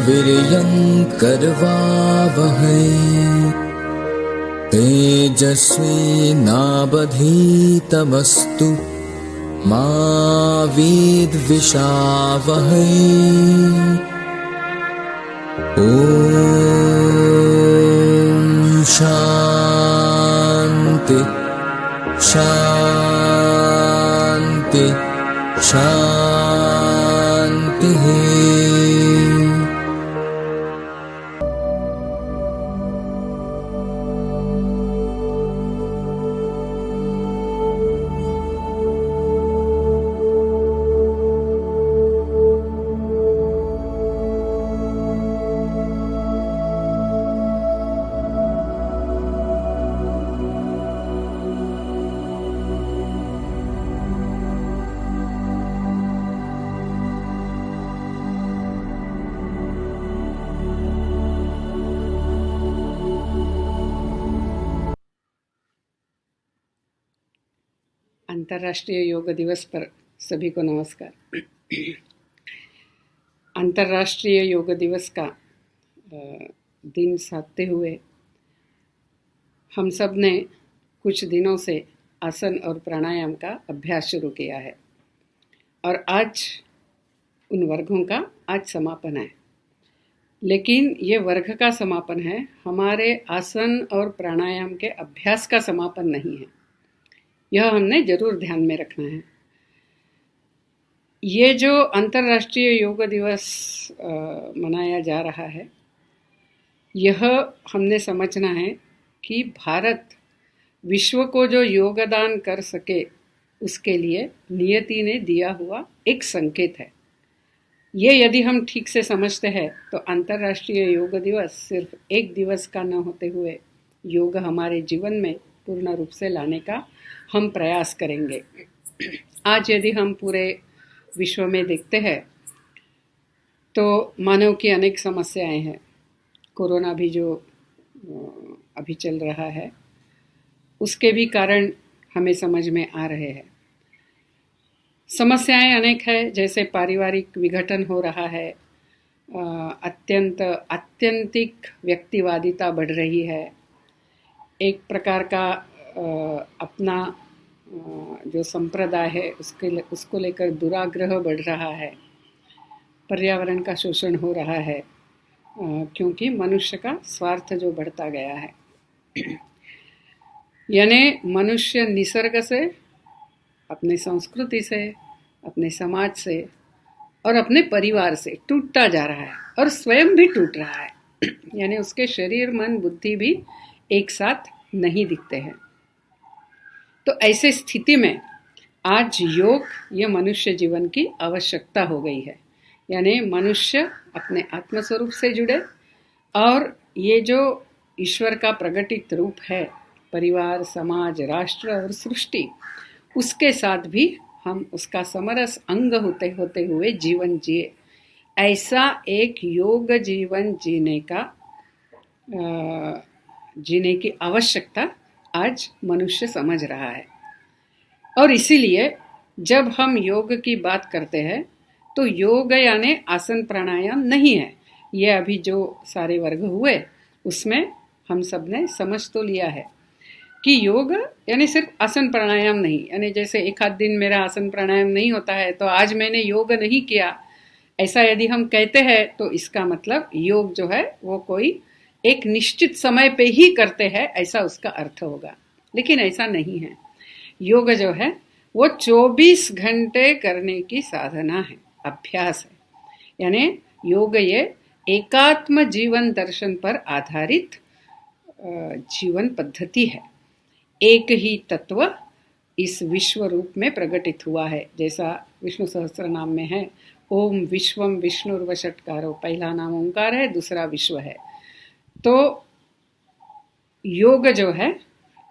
वीर्यं करवावहै तेजस्विनावधीतमस्तु मा विद्विषावहै। ॐ शान्ति शान्ति शान्तिः। अंतर्राष्ट्रीय योग दिवस पर सभी को नमस्कार। अंतर्राष्ट्रीय योग दिवस का दिन साधते हुए हम सब ने कुछ दिनों से आसन और प्राणायाम का अभ्यास शुरू किया है और आज उन वर्गों का आज समापन है। लेकिन ये वर्ग का समापन है, हमारे आसन और प्राणायाम के अभ्यास का समापन नहीं है। यह हमने जरूर ध्यान में रखना है। ये जो अंतर्राष्ट्रीय योग दिवस मनाया जा रहा है, यह हमने समझना है कि भारत विश्व को जो योगदान कर सके उसके लिए नियति ने दिया हुआ एक संकेत है। ये यदि हम ठीक से समझते हैं तो अंतर्राष्ट्रीय योग दिवस सिर्फ एक दिवस का न होते हुए योग हमारे जीवन में पूर्ण रूप से लाने का हम प्रयास करेंगे। आज यदि हम पूरे विश्व में देखते हैं तो मानव की अनेक समस्याएं हैं। कोरोना भी जो अभी चल रहा है उसके भी कारण हमें समझ में आ रहे हैं। समस्याएं अनेक है, जैसे पारिवारिक विघटन हो रहा है, अत्यंतिक व्यक्तिवादिता बढ़ रही है, एक प्रकार का अपना जो संप्रदाय है उसको लेकर दुराग्रह बढ़ रहा है, पर्यावरण का शोषण हो रहा है क्योंकि मनुष्य का स्वार्थ जो बढ़ता गया है। यानी मनुष्य निसर्ग से, अपनी संस्कृति से, अपने समाज से और अपने परिवार से टूटता जा रहा है और स्वयं भी टूट रहा है। यानी उसके शरीर, मन, बुद्धि भी एक साथ नहीं दिखते हैं। तो ऐसे स्थिति में आज योग ये मनुष्य जीवन की आवश्यकता हो गई है। यानी मनुष्य अपने आत्मस्वरूप से जुड़े और ये जो ईश्वर का प्रकटित रूप है, परिवार, समाज, राष्ट्र और सृष्टि, उसके साथ भी हम उसका समरस अंग होते हुए जीवन जिए, ऐसा एक योग जीवन जीने की आवश्यकता आज मनुष्य समझ रहा है। और इसीलिए जब हम योग की बात करते हैं तो योग यानी आसन प्राणायाम नहीं है। ये अभी जो सारे वर्ग हुए उसमें हम सब ने समझ तो लिया है कि योग यानी सिर्फ आसन प्राणायाम नहीं। यानी जैसे एक आध दिन मेरा आसन प्राणायाम नहीं होता है तो आज मैंने योग नहीं किया, ऐसा यदि हम कहते हैं तो इसका मतलब योग जो है वो कोई एक निश्चित समय पे ही करते हैं, ऐसा उसका अर्थ होगा। लेकिन ऐसा नहीं है। योग जो है वो 24 घंटे करने की साधना है, अभ्यास है। यानी योग ये एकात्म जीवन दर्शन पर आधारित जीवन पद्धति है। एक ही तत्व इस विश्व रूप में प्रकटित हुआ है, जैसा विष्णु सहस्त्र नाम में है, ओम विश्वम विष्णुर्वषट्कारो। पहला नाम ओंकार है, दूसरा विश्व है। तो योग जो है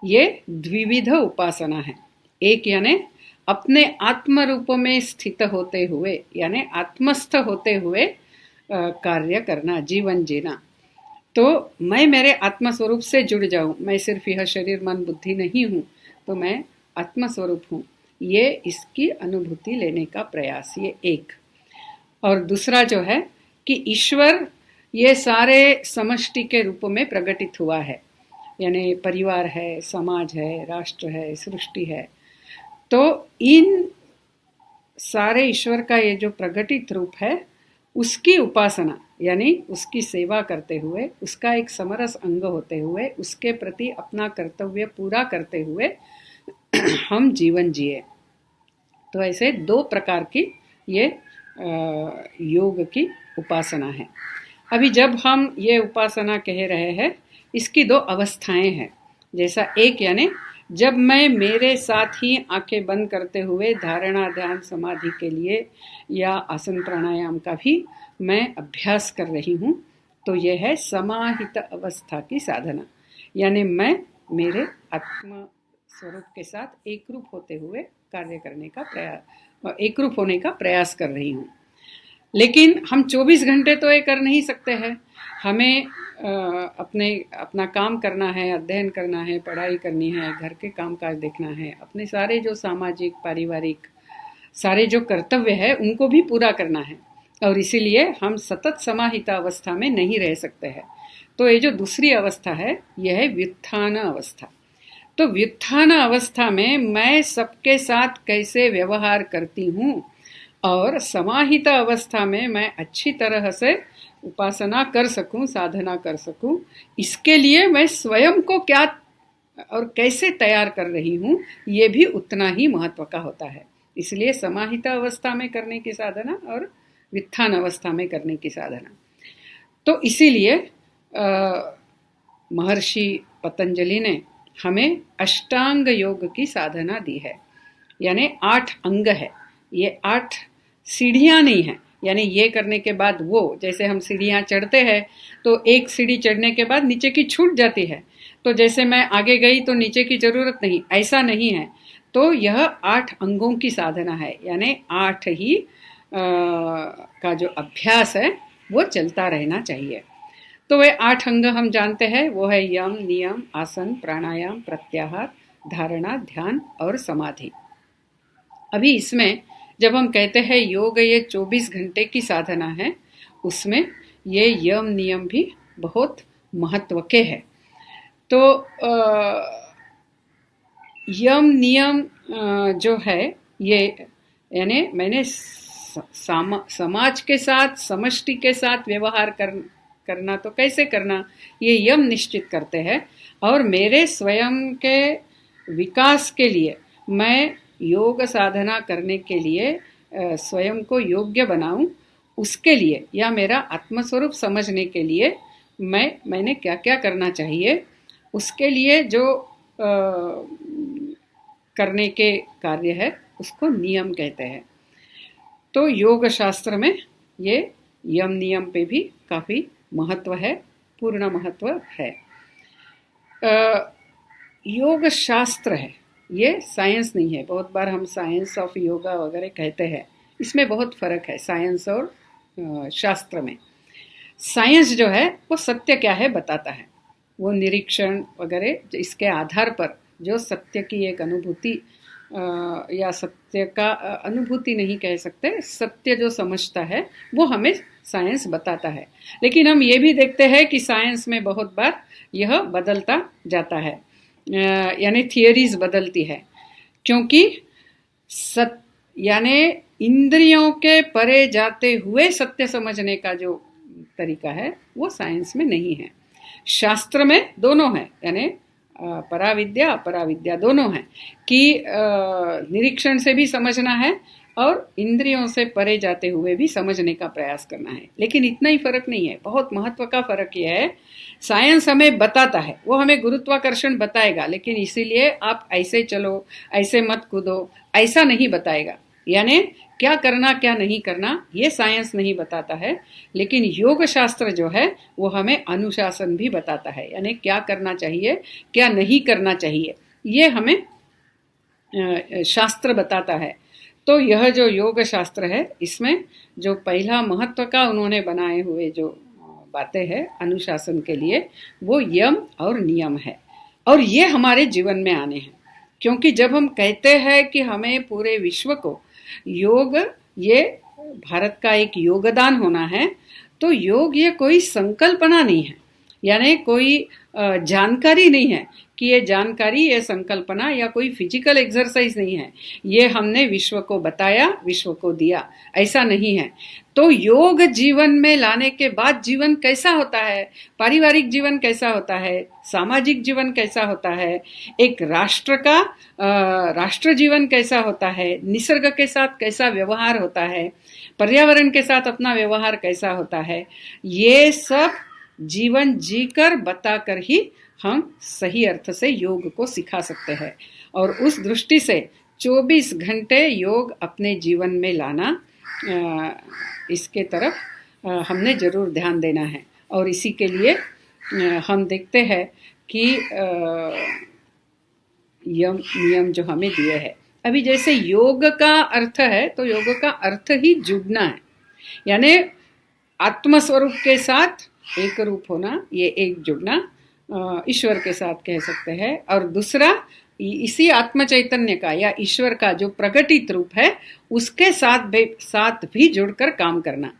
ये द्विविध उपासना है। एक यानी अपने आत्म रूप में स्थित होते हुए, यानी आत्मस्थ होते हुए कार्य करना, जीवन जीना। तो मैं मेरे आत्मस्वरूप से जुड़ जाऊं, मैं सिर्फ यह शरीर, मन, बुद्धि नहीं हूं, तो मैं आत्मस्वरूप हूं, ये इसकी अनुभूति लेने का प्रयास, ये एक। और दूसरा जो है कि ईश्वर ये सारे समष्टि के रूप में प्रकटित हुआ है, यानी परिवार है, समाज है, राष्ट्र है, सृष्टि है। तो इन सारे ईश्वर का ये जो प्रकटित रूप है, उसकी उपासना यानी उसकी सेवा करते हुए, उसका एक समरस अंग होते हुए, उसके प्रति अपना कर्तव्य पूरा करते हुए हम जीवन जिए। तो ऐसे दो प्रकार की ये योग की उपासना है। अभी जब हम ये उपासना कह रहे हैं, इसकी दो अवस्थाएं हैं। जैसा एक यानी जब मैं मेरे साथ ही आंखें बंद करते हुए धारणा, ध्यान, समाधि के लिए या आसन प्राणायाम का भी मैं अभ्यास कर रही हूँ, तो यह है समाहित अवस्था की साधना। यानी मैं मेरे आत्म स्वरूप के साथ एकरूप होते हुए कार्य करने का प्रयास, एकरूप होने का प्रयास कर रही हूँ। लेकिन हम 24 घंटे तो ये कर नहीं सकते हैं। हमें अपना काम करना है, अध्ययन करना है, पढ़ाई करनी है, घर के कामकाज देखना है, अपने सारे जो सामाजिक, पारिवारिक सारे जो कर्तव्य है उनको भी पूरा करना है, और इसीलिए हम सतत समाहित अवस्था में नहीं रह सकते हैं। तो ये जो दूसरी अवस्था है, यह है व्युत्थान अवस्था। तो व्युत्थान अवस्था में मैं सबके साथ कैसे व्यवहार करती हूँ, और समाहित अवस्था में मैं अच्छी तरह से उपासना कर सकूं, साधना कर सकूं, इसके लिए मैं स्वयं को क्या और कैसे तैयार कर रही हूँ, ये भी उतना ही महत्व का होता है। इसलिए समाहित अवस्था में करने की साधना और व्युत्थान अवस्था में करने की साधना। तो इसीलिए महर्षि पतंजलि ने हमें अष्टांग योग की साधना दी है, यानी 8 अंग है। ये 8 सीढ़ियाँ नहीं हैं, यानी ये करने के बाद वो, जैसे हम सीढ़ियाँ चढ़ते हैं तो एक सीढ़ी चढ़ने के बाद नीचे की छूट जाती है, तो जैसे मैं आगे गई तो नीचे की जरूरत नहीं, ऐसा नहीं है। तो यह 8 अंगों की साधना है, यानी 8 ही का जो अभ्यास है वो चलता रहना चाहिए। तो वे 8 अंग हम जानते हैं, वो है यम, नियम, आसन, प्राणायाम, प्रत्याहार, धारणा, ध्यान और समाधि। अभी इसमें जब हम कहते हैं योग ये 24 घंटे की साधना है, उसमें ये यम नियम भी बहुत महत्व के है। तो यम नियम जो है ये, यानी मैंने समाज के साथ, समष्टि के साथ व्यवहार करना तो कैसे करना, ये यम निश्चित करते हैं। और मेरे स्वयं के विकास के लिए, मैं योग साधना करने के लिए स्वयं को योग्य बनाऊं, उसके लिए या मेरा आत्मस्वरूप समझने के लिए मैंने क्या क्या करना चाहिए, उसके लिए जो करने के कार्य है उसको नियम कहते हैं। तो योग शास्त्र में ये यम नियम पे भी काफ़ी महत्व है, पूर्ण महत्व है। योग शास्त्र है, ये साइंस नहीं है। बहुत बार हम साइंस ऑफ योगा वगैरह कहते हैं, इसमें बहुत फर्क है साइंस और शास्त्र में। साइंस जो है वो सत्य क्या है बताता है, वो निरीक्षण वगैरह इसके आधार पर जो सत्य की एक अनुभूति या सत्य का अनुभूति नहीं कह सकते, सत्य जो समझता है वो हमें साइंस बताता है। लेकिन हम ये भी देखते हैं कि साइंस में बहुत बार यह बदलता जाता है, यानी थियरीज बदलती है, क्योंकि यानी इंद्रियों के परे जाते हुए सत्य समझने का जो तरीका है वो साइंस में नहीं है। शास्त्र में दोनों है, यानी पराविद्या अपराविद्या दोनों हैं कि निरीक्षण से भी समझना है और इंद्रियों से परे जाते हुए भी समझने का प्रयास करना है। लेकिन इतना ही फर्क नहीं है, बहुत महत्व का फर्क यह है, साइंस हमें बताता है, वो हमें गुरुत्वाकर्षण बताएगा, लेकिन इसीलिए आप ऐसे चलो, ऐसे मत कूदो, ऐसा नहीं बताएगा। यानी क्या करना क्या नहीं करना ये साइंस नहीं बताता है, लेकिन योग शास्त्र जो है वो हमें अनुशासन भी बताता है, यानी क्या करना चाहिए क्या नहीं करना चाहिए, ये हमें शास्त्र बताता है। तो यह जो योग शास्त्र है, इसमें जो पहला महत्व का उन्होंने बनाए हुए जो बातें हैं अनुशासन के लिए, वो यम और नियम है, और ये हमारे जीवन में आने हैं। क्योंकि जब हम कहते हैं कि हमें पूरे विश्व को योग, ये भारत का एक योगदान होना है, तो योग ये कोई संकल्पना नहीं है, यानी कोई जानकारी नहीं है कि ये जानकारी, ये संकल्पना या कोई फिजिकल एक्सरसाइज नहीं है, ये हमने विश्व को बताया, विश्व को दिया, ऐसा नहीं है। तो योग जीवन में लाने के बाद जीवन कैसा होता है, पारिवारिक जीवन कैसा होता है, सामाजिक जीवन कैसा होता है, एक राष्ट्र का राष्ट्र जीवन कैसा होता है, निसर्ग के साथ कैसा व्यवहार होता है, पर्यावरण के साथ अपना व्यवहार कैसा होता है, ये सब जीवन जीकर बताकर ही हम सही अर्थ से योग को सिखा सकते हैं। और उस दृष्टि से 24 घंटे योग अपने जीवन में लाना, इसके तरफ हमने जरूर ध्यान देना है। और इसी के लिए हम देखते हैं कि यम नियम जो हमें दिए हैं। अभी जैसे योग का अर्थ है, तो योग का अर्थ ही जुड़ना है, यानी आत्मस्वरूप के साथ एक रूप होना, ये एक जुड़ना ईश्वर के साथ कह सकते हैं। और दूसरा इसी आत्म चैतन्य का या ईश्वर का जो प्रकटित रूप है उसके साथ भी जुड़कर काम करना।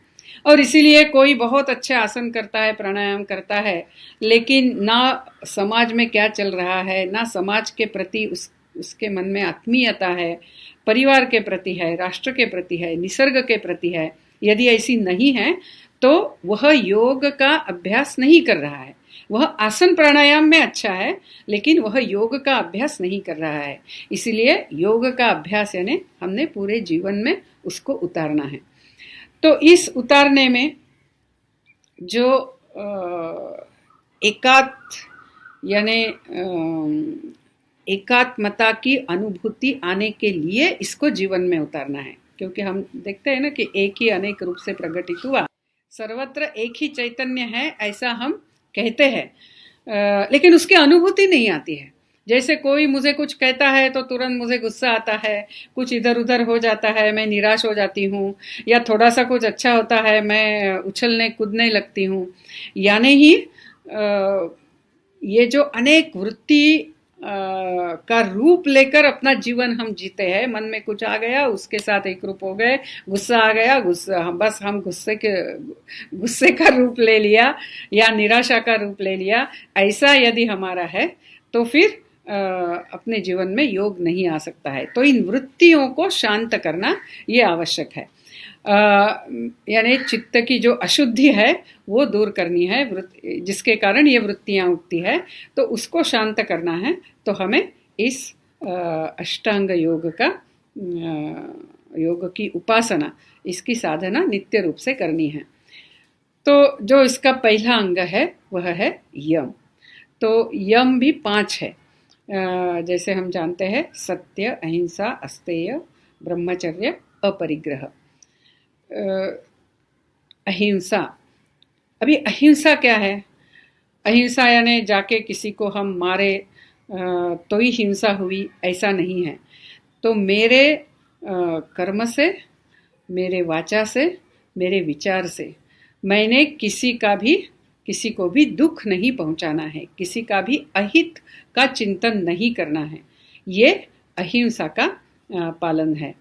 और इसीलिए कोई बहुत अच्छे आसन करता है, प्राणायाम करता है, लेकिन ना समाज में क्या चल रहा है, ना समाज के प्रति उसके मन में आत्मीयता है, परिवार के प्रति है, राष्ट्र के प्रति है, निसर्ग के प्रति है, यदि ऐसी नहीं है तो वह योग का अभ्यास नहीं कर रहा है। वह आसन प्राणायाम में अच्छा है, लेकिन वह योग का अभ्यास नहीं कर रहा है। इसीलिए योग का अभ्यास यानी हमने पूरे जीवन में उसको उतारना है। तो इस उतारने में जो यानी एकात्मता की अनुभूति आने के लिए इसको जीवन में उतारना है, क्योंकि हम देखते हैं ना कि एक ही अनेक रूप से प्रकटित हुआ, सर्वत्र एक ही चैतन्य है, ऐसा हम कहते हैं, लेकिन उसकी अनुभूति नहीं आती है। जैसे कोई मुझे कुछ कहता है तो तुरंत मुझे गुस्सा आता है, कुछ इधर उधर हो जाता है, मैं निराश हो जाती हूँ, या थोड़ा सा कुछ अच्छा होता है मैं उछलने कूदने लगती हूँ। यानी ही ये जो अनेक वृत्ति का रूप लेकर अपना जीवन हम जीते हैं, मन में कुछ आ गया उसके साथ एक रूप हो गए, गुस्सा आ गया बस हम गुस्से का रूप ले लिया या निराशा का रूप ले लिया, ऐसा यदि हमारा है तो फिर अपने जीवन में योग नहीं आ सकता है। तो इन वृत्तियों को शांत करना ये आवश्यक है, यानी चित्त की जो अशुद्धि है वो दूर करनी है, जिसके कारण ये वृत्तियां उठती है, तो उसको शांत करना है। तो हमें इस अष्टांग योग का योग की उपासना, इसकी साधना नित्य रूप से करनी है। तो जो इसका पहला अंग है वह है यम। तो यम भी 5 है, जैसे हम जानते हैं सत्य, अहिंसा, अस्तेय, ब्रह्मचर्य, अपरिग्रह। अहिंसा, अभी अहिंसा क्या है? अहिंसा यानी जाके किसी को हम मारे तो ही हिंसा हुई, ऐसा नहीं है। तो मेरे कर्म से, मेरे वाचा से, मेरे विचार से मैंने किसी को भी दुख नहीं पहुंचाना है, किसी का भी अहित का चिंतन नहीं करना है। ये अहिंसा का पालन है।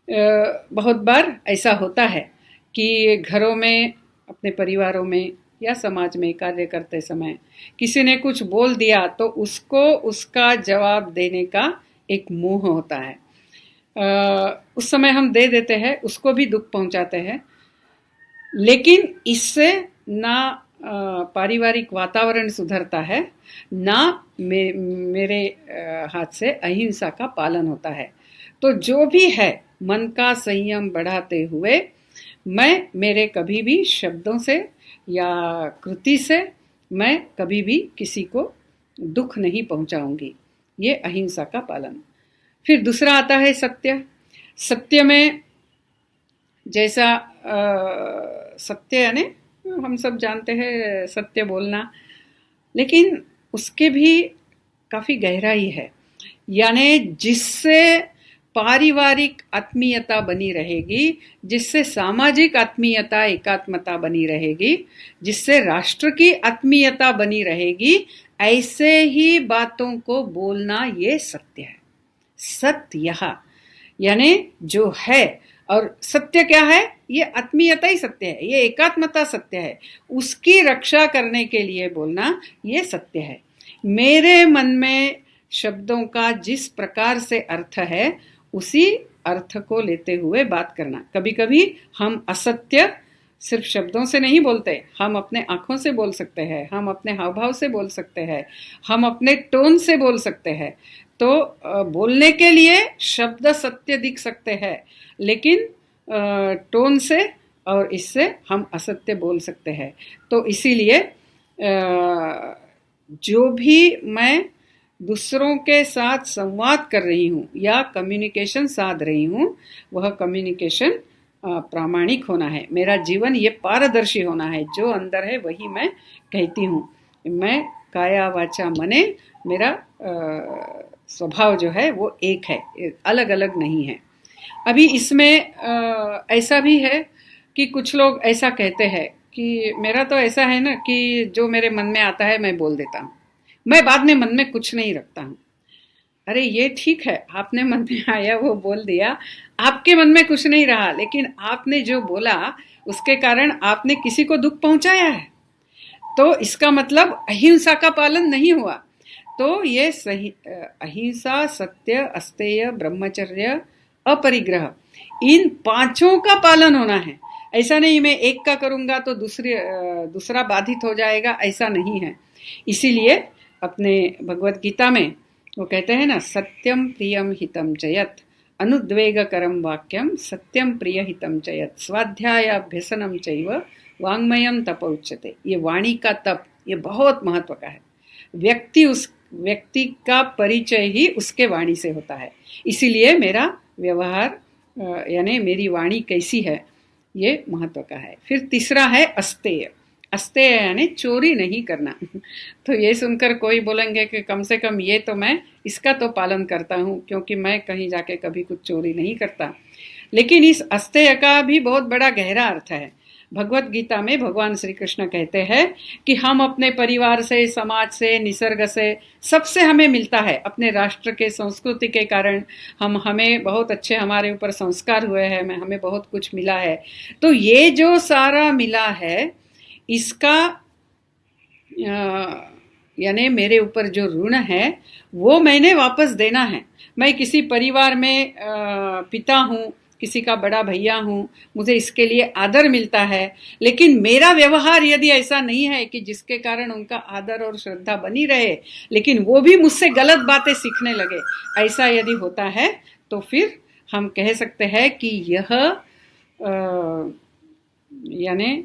बहुत बार ऐसा होता है कि घरों में, अपने परिवारों में या समाज में कार्य करते समय किसी ने कुछ बोल दिया तो उसको उसका जवाब देने का एक मोह होता है। उस समय हम दे देते हैं, उसको भी दुख पहुंचाते हैं, लेकिन इससे ना पारिवारिक वातावरण सुधरता है, ना मेरे हाथ से अहिंसा का पालन होता है। तो जो भी है मन का संयम बढ़ाते हुए मैं मेरे कभी भी शब्दों से या कृति से मैं कभी भी किसी को दुख नहीं पहुंचाऊंगी, ये अहिंसा का पालन। फिर दूसरा आता है सत्य। सत्य में जैसा सत्य यानी हम सब जानते हैं सत्य बोलना, लेकिन उसके भी काफी गहराई है, यानी जिससे पारिवारिक आत्मीयता बनी रहेगी, जिससे सामाजिक आत्मीयता, एकात्मता बनी रहेगी, जिससे राष्ट्र की आत्मीयता बनी रहेगी, ऐसे ही बातों को बोलना ये सत्य है। सत्य यानी जो है और सत्य क्या है? ये आत्मीयता ही सत्य है, ये एकात्मता सत्य है। उसकी रक्षा करने के लिए बोलना ये सत्य है। मेरे मन में शब्दों का जिस प्रकार से अर्थ है उसी अर्थ को लेते हुए बात करना। कभी कभी हम असत्य सिर्फ शब्दों से नहीं बोलते, हम अपने आंखों से बोल सकते हैं, हम अपने हाव भाव से बोल सकते हैं, हम अपने टोन से बोल सकते हैं। तो बोलने के लिए शब्द सत्य दिख सकते हैं, लेकिन टोन से और इससे हम असत्य बोल सकते हैं। तो इसीलिए जो भी मैं दूसरों के साथ संवाद कर रही हूँ या कम्युनिकेशन साध रही हूँ, वह कम्युनिकेशन प्रामाणिक होना है। मेरा जीवन ये पारदर्शी होना है, जो अंदर है वही मैं कहती हूँ। मैं काया वाचा मने, मेरा स्वभाव जो है वो एक है, अलग अलग नहीं है। अभी इसमें ऐसा भी है कि कुछ लोग ऐसा कहते हैं कि मेरा तो ऐसा है ना कि जो मेरे मन में आता है मैं बोल देता हूँ, मैं बाद में मन में कुछ नहीं रखता हूँ। अरे ये ठीक है, आपने मन में आया वो बोल दिया, आपके मन में कुछ नहीं रहा, लेकिन आपने जो बोला उसके कारण आपने किसी को दुख पहुंचाया है, तो इसका मतलब अहिंसा का पालन नहीं हुआ। तो ये सही अहिंसा, सत्य, अस्तेय, ब्रह्मचर्य, अपरिग्रह, इन पांचों का पालन होना है। ऐसा नहीं मैं एक का करूंगा तो दूसरा बाधित हो जाएगा, ऐसा नहीं है। इसीलिए अपने भगवत गीता में वो कहते हैं ना, सत्यम प्रियम हितम चयत, अनुद्वेगकरम वाक्यम सत्यम प्रिय हितम चयत, स्वाध्यायाभ्यसनम चैव वाङ्मयम तप उच्यते। ये वाणी का तप ये बहुत महत्व का है। व्यक्ति का परिचय ही उसके वाणी से होता है। इसीलिए मेरा व्यवहार यानी मेरी वाणी कैसी है ये महत्व का है। फिर तीसरा है अस्तेय। अस्तेय यानी चोरी नहीं करना। तो ये सुनकर कोई बोलेंगे कि कम से कम ये तो मैं इसका तो पालन करता हूँ, क्योंकि मैं कहीं जाके कभी कुछ चोरी नहीं करता। लेकिन इस अस्तेय का भी बहुत बड़ा गहरा अर्थ है। भगवत गीता में भगवान श्री कृष्ण कहते हैं कि हम अपने परिवार से, समाज से, निसर्ग से, सबसे हमें मिलता है। अपने राष्ट्र के संस्कृति के कारण हमें बहुत अच्छे हमारे ऊपर संस्कार हुए हैं, हमें बहुत कुछ मिला है। तो ये जो सारा मिला है इसका यानी मेरे ऊपर जो ऋण है वो मैंने वापस देना है। मैं किसी परिवार में पिता हूँ, किसी का बड़ा भैया हूँ, मुझे इसके लिए आदर मिलता है, लेकिन मेरा व्यवहार यदि ऐसा नहीं है कि जिसके कारण उनका आदर और श्रद्धा बनी रहे, लेकिन वो भी मुझसे गलत बातें सीखने लगे, ऐसा यदि होता है तो फिर हम कह सकते हैं कि यह यानी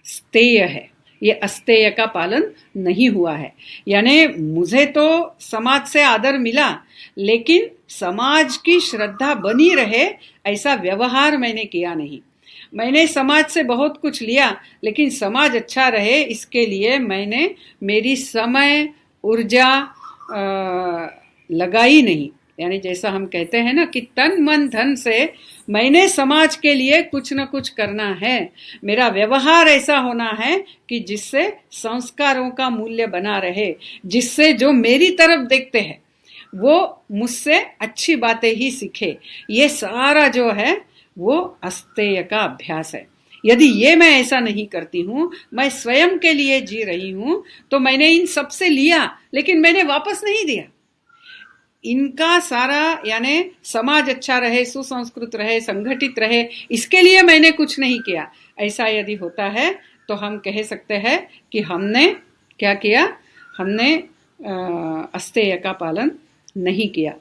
स्तेय है, ये अस्तेय का पालन नहीं हुआ है। यानी मुझे तो समाज से आदर मिला, लेकिन समाज की श्रद्धा बनी रहे ऐसा व्यवहार मैंने किया नहीं। मैंने समाज से बहुत कुछ लिया, लेकिन समाज अच्छा रहे इसके लिए मैंने मेरी समय ऊर्जा लगाई नहीं। यानी जैसा हम कहते हैं ना कि तन मन धन से मैंने समाज के लिए कुछ न कुछ करना है। मेरा व्यवहार ऐसा होना है कि जिससे संस्कारों का मूल्य बना रहे, जिससे जो मेरी तरफ देखते हैं वो मुझसे अच्छी बातें ही सीखे। ये सारा जो है वो अस्तेय का अभ्यास है। यदि ये मैं ऐसा नहीं करती हूँ, मैं स्वयं के लिए जी रही हूँ, तो मैंने इन सब से लिया लेकिन मैंने वापस नहीं दिया। इनका सारा यानी समाज अच्छा रहे, सुसंस्कृत रहे, संगठित रहे, इसके लिए मैंने कुछ नहीं किया। ऐसा यदि होता है तो हम कह सकते हैं कि हमने क्या किया, हमने अस्तेय का पालन नहीं किया।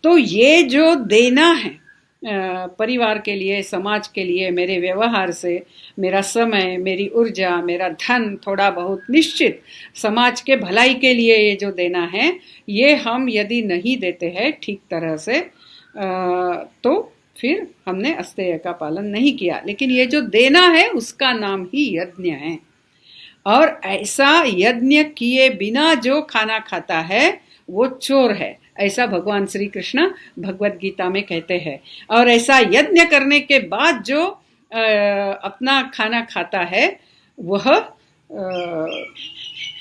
तो ये जो देना है परिवार के लिए, समाज के लिए, मेरे व्यवहार से, मेरा समय, मेरी ऊर्जा, मेरा धन, थोड़ा बहुत निश्चित समाज के भलाई के लिए ये जो देना है, ये हम यदि नहीं देते हैं ठीक तरह से तो फिर हमने अस्तेय का पालन नहीं किया। लेकिन ये जो देना है उसका नाम ही यज्ञ है। और ऐसा यज्ञ किए बिना जो खाना खाता है वो चोर है, ऐसा भगवान श्री कृष्ण भगवत गीता में कहते हैं। और ऐसा यज्ञ करने के बाद जो अपना खाना खाता है वह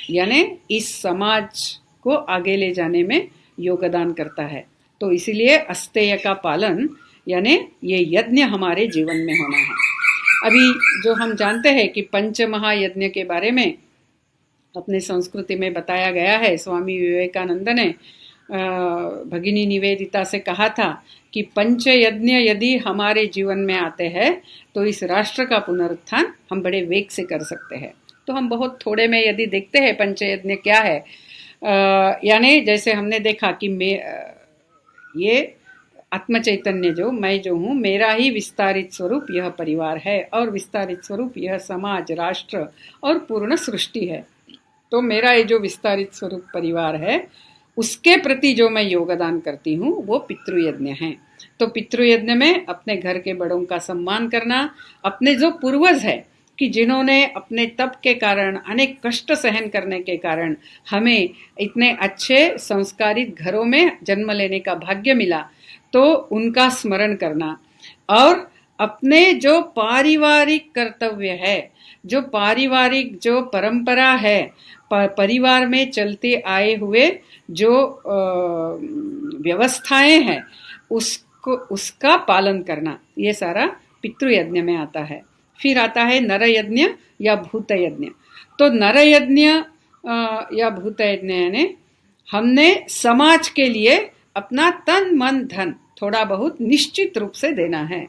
यानी इस समाज को आगे ले जाने में योगदान करता है। तो इसीलिए अस्तेय का पालन यानी ये यज्ञ हमारे जीवन में होना है। अभी जो हम जानते हैं कि पंच महायज्ञ के बारे में अपने संस्कृति में बताया गया है। स्वामी विवेकानंद ने भगिनी निवेदिता से कहा था कि पंच यज्ञ यदि हमारे जीवन में आते हैं तो इस राष्ट्र का पुनरुत्थान हम बड़े वेग से कर सकते हैं। तो हम बहुत थोड़े में यदि देखते हैं पंच यज्ञ क्या है, यानी जैसे हमने देखा कि ये आत्म चैतन्य जो मैं जो हूँ, मेरा ही विस्तारित स्वरूप यह परिवार है और विस्तारित स्वरूप यह समाज, राष्ट्र और पूर्ण सृष्टि है। तो मेरा ये जो विस्तारित स्वरूप परिवार है उसके प्रति जो मैं योगदान करती हूँ वो पितृयज्ञ है। तो पितृयज्ञ में अपने घर के बड़ों का सम्मान करना, अपने जो पूर्वज है कि जिन्होंने अपने तप के कारण, अनेक कष्ट सहन करने के कारण हमें इतने अच्छे संस्कारित घरों में जन्म लेने का भाग्य मिला, तो उनका स्मरण करना। और अपने जो पारिवारिक कर्तव्य है, जो पारिवारिक जो परंपरा है, परिवार में चलते आए हुए जो व्यवस्थाएं हैं उसका पालन करना, ये सारा पितृयज्ञ में आता है। फिर आता है नर यज्ञ या भूत यज्ञ। तो नर यज्ञ या भूत यज्ञ यानी हमने समाज के लिए अपना तन मन धन थोड़ा बहुत निश्चित रूप से देना है।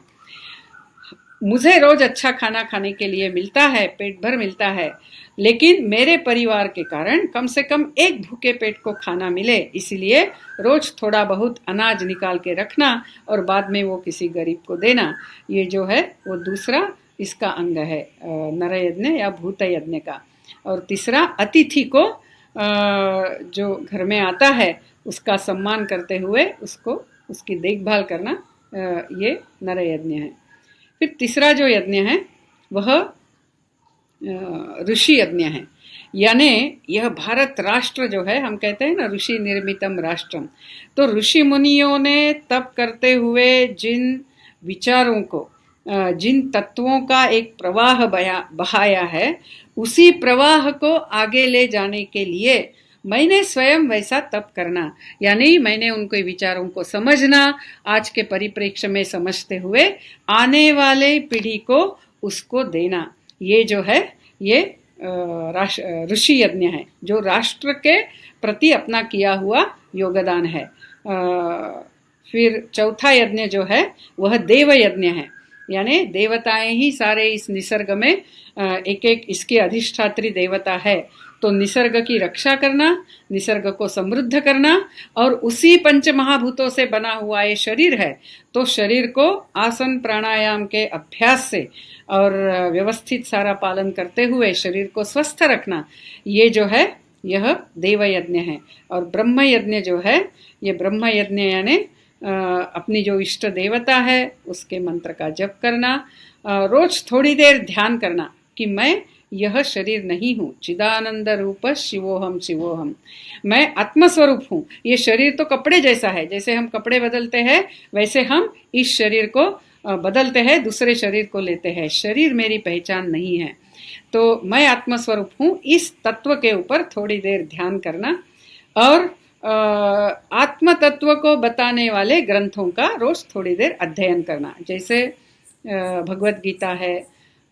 मुझे रोज अच्छा खाना खाने के लिए मिलता है, पेट भर मिलता है, लेकिन मेरे परिवार के कारण कम से कम एक भूखे पेट को खाना मिले, इसलिए रोज थोड़ा बहुत अनाज निकाल के रखना और बाद में वो किसी गरीब को देना, ये जो है वो दूसरा इसका अंग है नर यज्ञ या भूत यज्ञ का। और तीसरा अतिथि को जो घर में आता है उसका सम्मान करते हुए उसको उसकी देखभाल करना, ये नर यज्ञ है। फिर तीसरा जो यज्ञ है वह ऋषि यज्ञ है। यानी यह भारत राष्ट्र जो है, हम कहते हैं ना ऋषि निर्मितम राष्ट्रम, तो ऋषि मुनियों ने तप करते हुए जिन विचारों को, जिन तत्वों का एक प्रवाह बहाया है, उसी प्रवाह को आगे ले जाने के लिए मैंने स्वयं वैसा तप करना, यानी मैंने उनके विचारों को समझना, आज के परिप्रेक्ष्य में समझते हुए आने वाले पीढ़ी को उसको देना, ये जो है ये ऋषि यज्ञ है, जो राष्ट्र के प्रति अपना किया हुआ योगदान है। फिर चौथा यज्ञ जो है वह देव यज्ञ है, यानी देवताएं ही सारे इस निसर्ग में एक एक इसके अधिष्ठात्री देवता है, तो निसर्ग की रक्षा करना, निसर्ग को समृद्ध करना, और उसी पंच महाभूतों से बना हुआ ये शरीर है, तो शरीर को आसन प्राणायाम के अभ्यास से और व्यवस्थित सारा पालन करते हुए शरीर को स्वस्थ रखना, ये जो है यह देव यज्ञ है। और ब्रह्म यज्ञ जो है, ये ब्रह्म यज्ञ यानी अपनी जो इष्ट देवता है उसके मंत्र का जप करना, रोज थोड़ी देर ध्यान करना कि मैं यह शरीर नहीं हूँ, चिदानंद रूप शिवोहम शिवोहम, मैं आत्मस्वरूप हूँ। ये शरीर तो कपड़े जैसा है, जैसे हम कपड़े बदलते हैं वैसे हम इस शरीर को बदलते हैं, दूसरे शरीर को लेते हैं, शरीर मेरी पहचान नहीं है, तो मैं आत्मस्वरूप हूँ। इस तत्व के ऊपर थोड़ी देर ध्यान करना और आत्म तत्व को बताने वाले ग्रंथों का रोज थोड़ी देर अध्ययन करना, जैसे भगवत गीता है,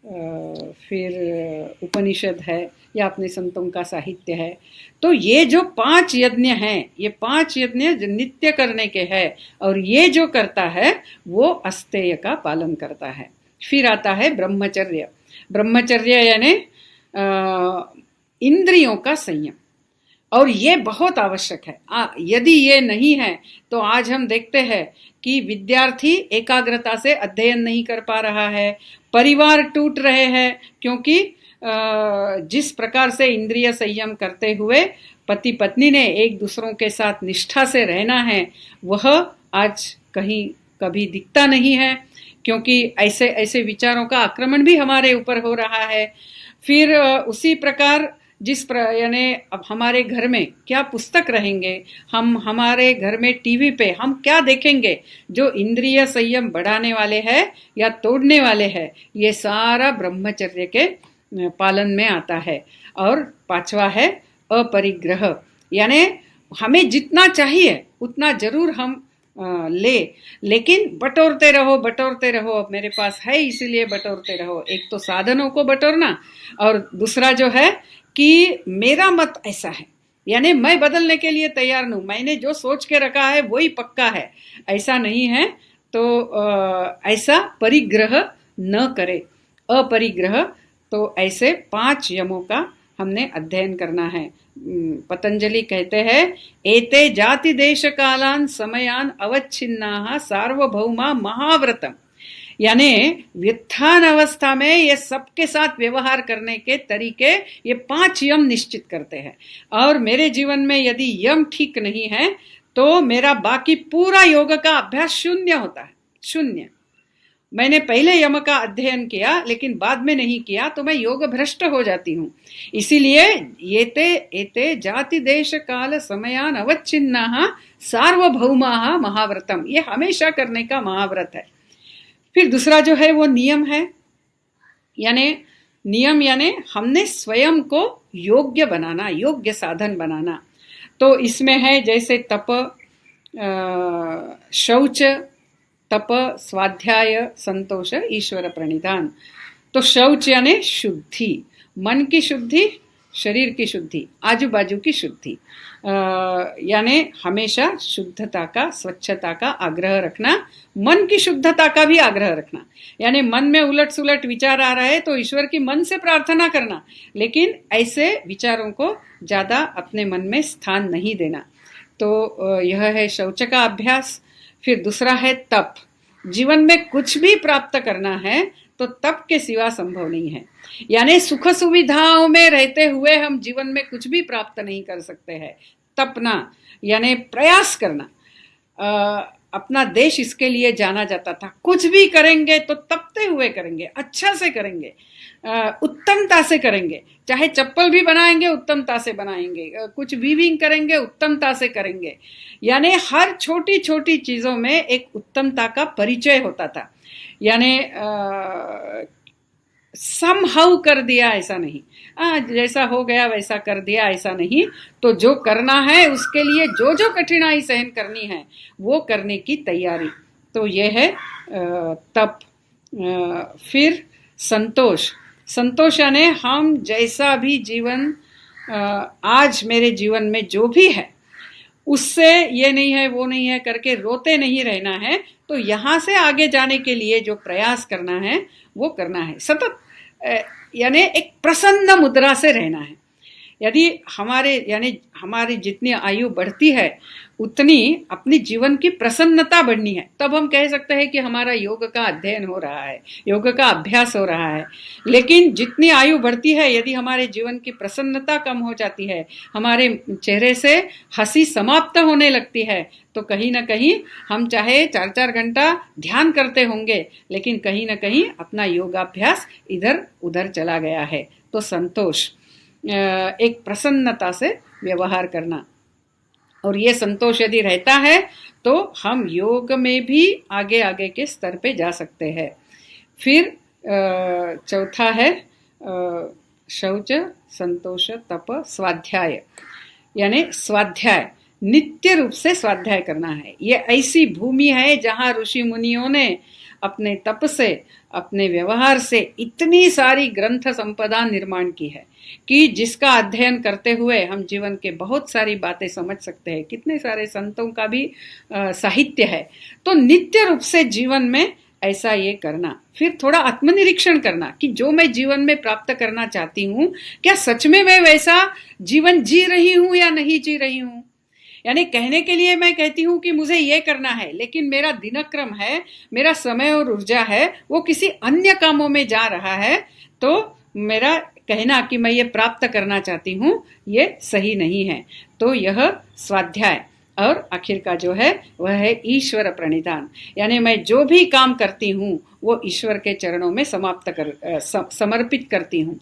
फिर उपनिषद है या अपने संतों का साहित्य है। तो ये जो 5 यज्ञ हैं, ये 5 यज्ञ नित्य करने के हैं, और ये जो करता है वो अस्तेय का पालन करता है। फिर आता है ब्रह्मचर्य। ब्रह्मचर्य यानी इंद्रियों का संयम, और ये बहुत आवश्यक है। यदि ये नहीं है तो आज हम देखते हैं कि विद्यार्थी एकाग्रता से अध्ययन नहीं कर पा रहा है, परिवार टूट रहे हैं, क्योंकि जिस प्रकार से इंद्रिय संयम करते हुए पति पत्नी ने एक दूसरों के साथ निष्ठा से रहना है, वह आज कहीं कभी दिखता नहीं है, क्योंकि ऐसे ऐसे विचारों का आक्रमण भी हमारे ऊपर हो रहा है। फिर उसी प्रकार यानी अब हमारे घर में क्या पुस्तक रहेंगे, हम हमारे घर में टीवी पे हम क्या देखेंगे जो इंद्रिय संयम बढ़ाने वाले हैं या तोड़ने वाले हैं, ये सारा ब्रह्मचर्य के पालन में आता है। और 5वां है अपरिग्रह, यानी हमें जितना चाहिए उतना जरूर हम लेकिन बटोरते रहो बटोरते रहो, अब मेरे पास है इसीलिए बटोरते रहो। एक तो साधनों को बटोरना, और दूसरा जो है कि मेरा मत ऐसा है, यानी मैं बदलने के लिए तैयार नहीं, मैंने जो सोच के रखा है वही पक्का है, ऐसा नहीं है। तो ऐसा परिग्रह न करे, अपरिग्रह। तो ऐसे 5 यमों का हमने अध्ययन करना है। पतंजलि कहते हैं, एते जाति देश कालान समयान अवच्छिन्नाः सार्वभौमा महाव्रतम, यानी व्युत्थान अवस्था में ये सबके साथ व्यवहार करने के तरीके ये 5 यम निश्चित करते हैं। और मेरे जीवन में यदि यम ठीक नहीं है तो मेरा बाकी पूरा योग का अभ्यास शून्य होता है, शून्य। मैंने पहले यम का अध्ययन किया लेकिन बाद में नहीं किया तो मैं योग भ्रष्ट हो जाती हूँ। इसीलिए एते जाति देश काल समयान अवच्छिन्नाः सार्वभौमाः महाव्रतम, ये हमेशा करने का महाव्रत है। फिर दूसरा जो है वो नियम है, नियम यानी हमने स्वयं को योग्य बनाना, योग्य साधन बनाना। तो इसमें है जैसे तप, शौच, तप, स्वाध्याय, संतोष, ईश्वर प्रणिधान। तो शौच यानी शुद्धि, मन की शुद्धि, शरीर की शुद्धि, आजू बाजू की शुद्धि, यानी हमेशा शुद्धता का, स्वच्छता का आग्रह रखना, मन की शुद्धता का भी आग्रह रखना। यानी मन में उलट सुलट विचार आ रहा है तो ईश्वर की मन से प्रार्थना करना, लेकिन ऐसे विचारों को ज्यादा अपने मन में स्थान नहीं देना। तो यह है शौच का अभ्यास। फिर दूसरा है तप। जीवन में कुछ भी प्राप्त करना है तो तप के सिवा संभव नहीं है। यानी सुख सुविधाओं में रहते हुए हम जीवन में कुछ भी प्राप्त नहीं कर सकते हैं। तपना यानी प्रयास करना। अपना देश इसके लिए जाना जाता था, कुछ भी करेंगे तो तपते हुए करेंगे, अच्छा से करेंगे, उत्तमता से करेंगे। चाहे चप्पल भी बनाएंगे उत्तमता से बनाएंगे, कुछ वीविंग करेंगे उत्तमता से करेंगे। यानी हर छोटी छोटी चीजों में एक उत्तमता का परिचय होता था। यानी समहाउ कर दिया ऐसा नहीं, जैसा हो गया वैसा कर दिया ऐसा नहीं। तो जो करना है उसके लिए जो जो कठिनाई सहन करनी है वो करने की तैयारी। तो ये है तप। फिर संतोष। संतोष यानी हम जैसा भी जीवन आज मेरे जीवन में जो भी है उससे ये नहीं है वो नहीं है करके रोते नहीं रहना है। तो यहाँ से आगे जाने के लिए जो प्रयास करना है वो करना है सतत, यानी एक प्रसन्न मुद्रा से रहना है। यदि हमारी जितनी आयु बढ़ती है उतनी अपनी जीवन की प्रसन्नता बढ़नी है, तब हम कह सकते हैं कि हमारा योग का अध्ययन हो रहा है, योग का अभ्यास हो रहा है। लेकिन जितनी आयु बढ़ती है यदि हमारे जीवन की प्रसन्नता कम हो जाती है, हमारे चेहरे से हंसी समाप्त होने लगती है, तो कहीं ना कहीं हम चाहे 4-4 घंटा ध्यान करते होंगे लेकिन कहीं ना कहीं अपना योगाभ्यास इधर उधर चला गया है। तो संतोष, एक प्रसन्नता से व्यवहार करना, और ये संतोष यदि रहता है तो हम योग में भी आगे आगे के स्तर पे जा सकते हैं। फिर चौथा है शौच, संतोष, तप, स्वाध्याय। यानी स्वाध्याय, नित्य रूप से स्वाध्याय करना है। ये ऐसी भूमि है जहाँ ऋषि मुनियों ने अपने तप से, अपने व्यवहार से इतनी सारी ग्रंथ संपदा निर्माण की है कि जिसका अध्ययन करते हुए हम जीवन के बहुत सारी बातें समझ सकते हैं। कितने सारे संतों का भी साहित्य है। तो नित्य रूप से जीवन में ऐसा ये करना। फिर थोड़ा आत्मनिरीक्षण करना कि जो मैं जीवन में प्राप्त करना चाहती हूँ क्या सच में मैं वैसा जीवन जी रही हूँ या नहीं जी रही हूँ। यानी कहने के लिए मैं कहती हूँ कि मुझे ये करना है, लेकिन मेरा दिनक्रम है, मेरा समय और ऊर्जा है वो किसी अन्य कामों में जा रहा है, तो मेरा कहना कि मैं ये प्राप्त करना चाहती हूँ ये सही नहीं है। तो यह स्वाध्याय। और आखिर का जो है वह है ईश्वर प्रणिधान। यानी मैं जो भी काम करती हूँ वो ईश्वर के चरणों में समर्पित करती हूँ।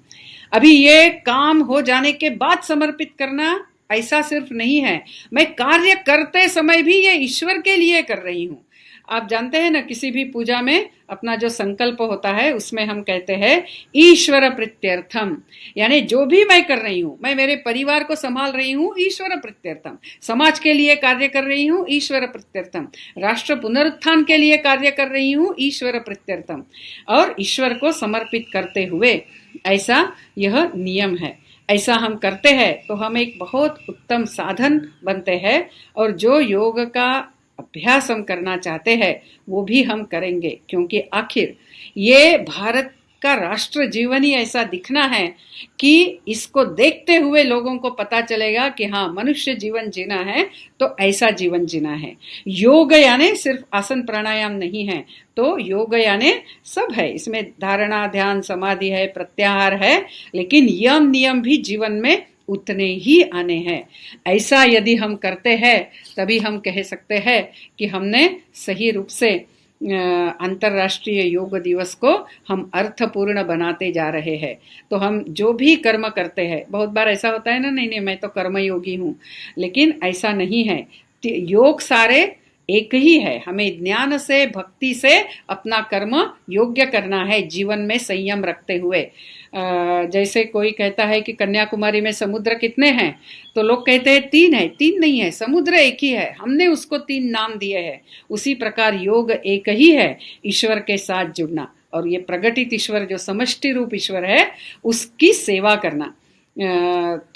अभी ये काम हो जाने के बाद समर्पित करना ऐसा सिर्फ नहीं है, मैं कार्य करते समय भी ये ईश्वर के लिए कर रही हूँ। आप जानते हैं ना, किसी भी पूजा में अपना जो संकल्प होता है उसमें हम कहते हैं ईश्वर प्रीत्यर्थम, यानी जो भी मैं कर रही हूँ, मैं मेरे परिवार को संभाल रही हूँ ईश्वर प्रीत्यर्थम, समाज के लिए कार्य कर रही हूँ ईश्वर प्रीत्यर्थम, राष्ट्र पुनरुत्थान के लिए कार्य कर रही हूँ ईश्वर प्रीत्यर्थम, और ईश्वर को समर्पित करते हुए, ऐसा यह नियम है। ऐसा हम करते हैं तो हम एक बहुत उत्तम साधन बनते हैं, और जो योग का अभ्यास हम करना चाहते हैं वो भी हम करेंगे, क्योंकि आखिर ये भारत का राष्ट्र जीवन ही ऐसा दिखना है कि इसको देखते हुए लोगों को पता चलेगा कि हाँ, मनुष्य जीवन जीना है तो ऐसा जीवन जीना है। योग यानी सिर्फ आसन प्राणायाम नहीं है, तो योग यानी सब है, इसमें धारणा, ध्यान, समाधि है, प्रत्याहार है, लेकिन यम नियम भी जीवन में उतने ही आने हैं। ऐसा यदि हम करते हैं तभी हम कह सकते हैं कि हमने सही रूप से अंतर्राष्ट्रीय योग दिवस को हम अर्थपूर्ण बनाते जा रहे हैं। तो हम जो भी कर्म करते हैं, बहुत बार ऐसा होता है ना, नहीं नहीं मैं तो कर्मयोगी हूँ, लेकिन ऐसा नहीं है। योग सारे एक ही है, हमें ज्ञान से, भक्ति से अपना कर्म योग्य करना है, जीवन में संयम रखते हुए। जैसे कोई कहता है कि कन्याकुमारी में समुद्र कितने हैं, तो लोग कहते हैं 3 है। 3 नहीं है, समुद्र एक ही है, हमने उसको 3 नाम दिए हैं। उसी प्रकार योग एक ही है, ईश्वर के साथ जुड़ना, और ये प्रगटित ईश्वर जो समष्टि रूप ईश्वर है उसकी सेवा करना।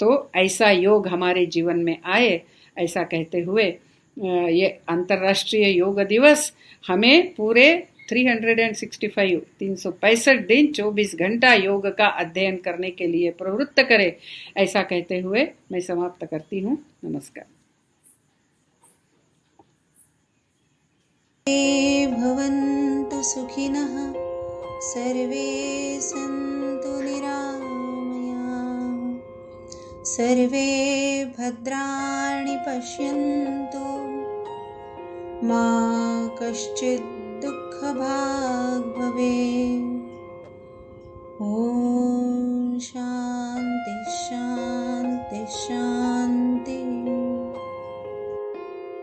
तो ऐसा योग हमारे जीवन में आए, ऐसा कहते हुए ये अंतर्राष्ट्रीय योग दिवस हमें पूरे 365 दिन 24 घंटा योग का अध्ययन करने के लिए प्रवृत्त करे, ऐसा कहते हुए मैं समाप्त करती हूँ। नमस्कार। भवन्तु सुखिनः, सर्वे सन्तु निरामयाः, सर्वे भद्राणि पश्यन्तु, मा कश्चित् दुःखभाग् भवेत्।